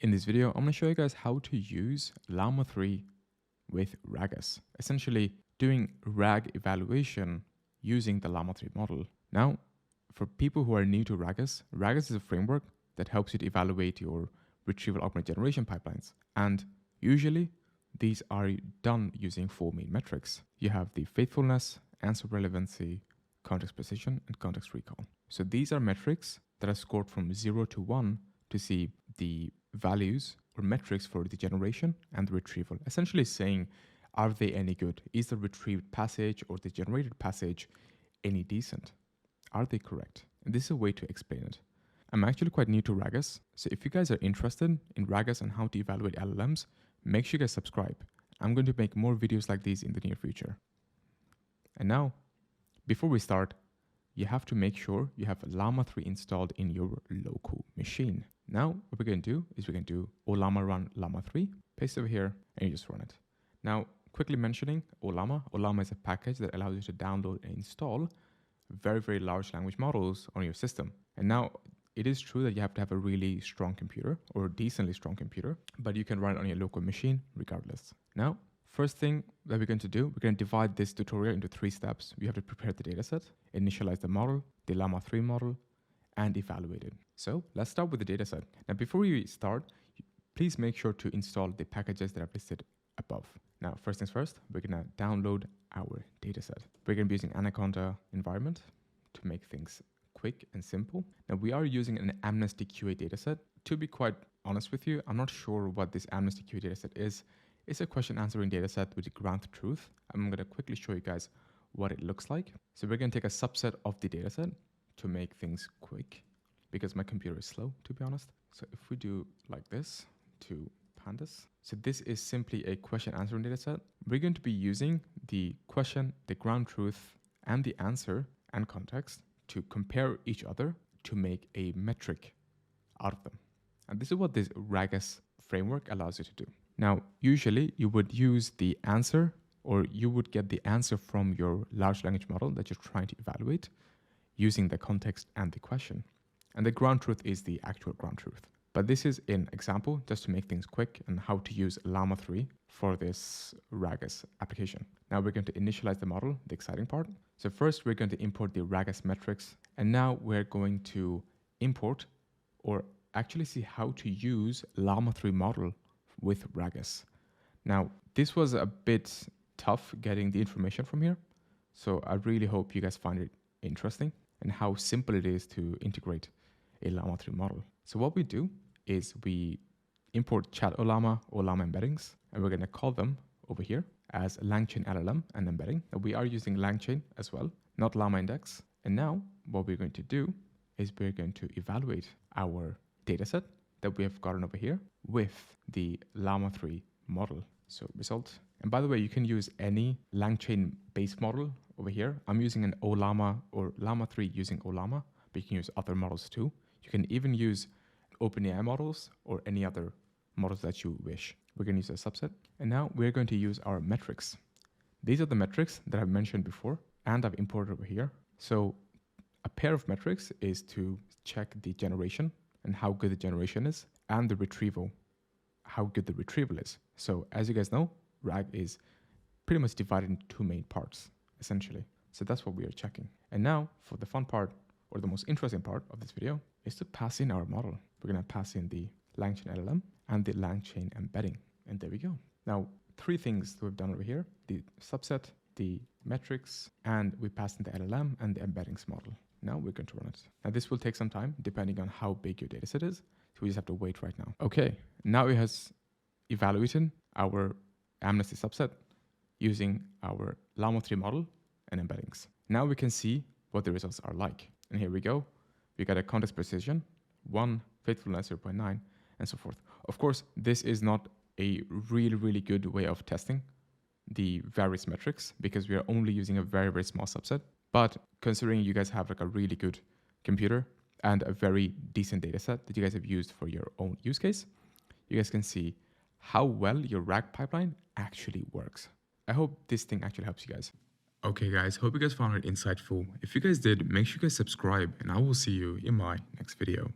In this video, I'm going to show you guys how to use Llama 3 with Ragas, essentially doing RAG evaluation using the Llama 3 model. Now, for people who are new to Ragas, Ragas is a framework that helps you to evaluate your retrieval augmented generation pipelines. And usually, these are done using four main metrics. You have the faithfulness, answer relevancy, context precision, and context recall. So these are metrics that are scored from 0 to 1 to see the values or metrics for the generation and the retrieval, essentially saying, are they any good? Is the retrieved passage or the generated passage any decent? Are they correct? And this is a way to explain it. I'm actually quite new to Ragas, so if you guys are interested in Ragas and how to evaluate LLMs, make sure you guys subscribe. I'm going to make more videos like these in the near future. And now, before we start, you have to make sure you have Llama 3 installed in your local machine. Now, what we're going to do is we're going to do ollama run llama 3, paste over here, and you just run it. Now, quickly mentioning ollama. Ollama is a package that allows you to download and install very, very large language models on your system. And now, it is true that you have to have a really strong computer or a decently strong computer, but you can run it on your local machine regardless. Now, first thing that we're going to do, we're going to divide this tutorial into 3 steps. We have to prepare the dataset, initialize the model, the Llama 3 model, and evaluate it. So let's start with the dataset. Now, before we start, please make sure to install the packages that I've listed above. Now, first things first, we're going to download our dataset. We're going to be using Anaconda environment to make things quick and simple. Now, we are using an Amnesty QA dataset. To be quite honest with you, I'm not sure what this Amnesty QA dataset is. It's a question answering dataset with ground truth. I'm going to quickly show you guys what it looks like. So we're going to take a subset of the dataset to make things quick because my computer is slow, to be honest. So if we do like this to pandas, so this is simply a question answering dataset. We're going to be using the question, the ground truth, and the answer and context to compare each other to make a metric out of them. And this is what this Ragas framework allows you to do. Now, usually you would use the answer, or you would get the answer from your large language model that you're trying to evaluate using the context and the question. And the ground truth is the actual ground truth. But this is an example just to make things quick and how to use Llama 3 for this Ragas application. Now we're going to initialize the model, the exciting part. So first we're going to import the Ragas metrics. And now we're going to import or actually see how to use Llama 3 model with Ragas. Now, this was a bit tough getting the information from here. So I really hope you guys find it interesting and how simple it is to integrate a Llama 3 model. So what we do is we import chat ollama embeddings, and we're going to call them over here as LangChain LLM and embedding. And we are using LangChain as well, not Llama index. And now what we're going to do is we're going to evaluate our dataset that we have gotten over here with the Llama 3 model. So result. And by the way, you can use any LangChain based model over here. I'm using an ollama or Llama 3 using ollama, but you can use other models too. You can even use OpenAI models or any other models that you wish. We're going to use a subset. And now we're going to use our metrics. These are the metrics that I've mentioned before and I've imported over here. So a pair of metrics is to check the generation and how good the generation is, and the retrieval, how good the retrieval is. So as you guys know, RAG is pretty much divided into 2 main parts, essentially. So that's what we are checking. And now for the fun part, or the most interesting part of this video, is to pass in our model. We're going to pass in the LangChain LLM and the LangChain embedding. And there we go. Now, 3 things that we've done over here: the subset, the metrics, and we passed in the LLM and the embeddings model. Now we're going to run it. Now this will take some time depending on how big your dataset is. So we just have to wait right now. Okay, now it has evaluated our Amnesty subset using our Llama 3 model and embeddings. Now we can see what the results are like. And here we go. We got a context precision, 1, faithfulness 0.9, and so forth. Of course, this is not a really, really good way of testing the various metrics because we are only using a very, very small subset. But considering you guys have like a really good computer and a very decent data set that you guys have used for your own use case, you guys can see how well your RAG pipeline actually works. I hope this thing actually helps you guys. Okay guys, hope you guys found it insightful. If you guys did, make sure you guys subscribe and I will see you in my next video.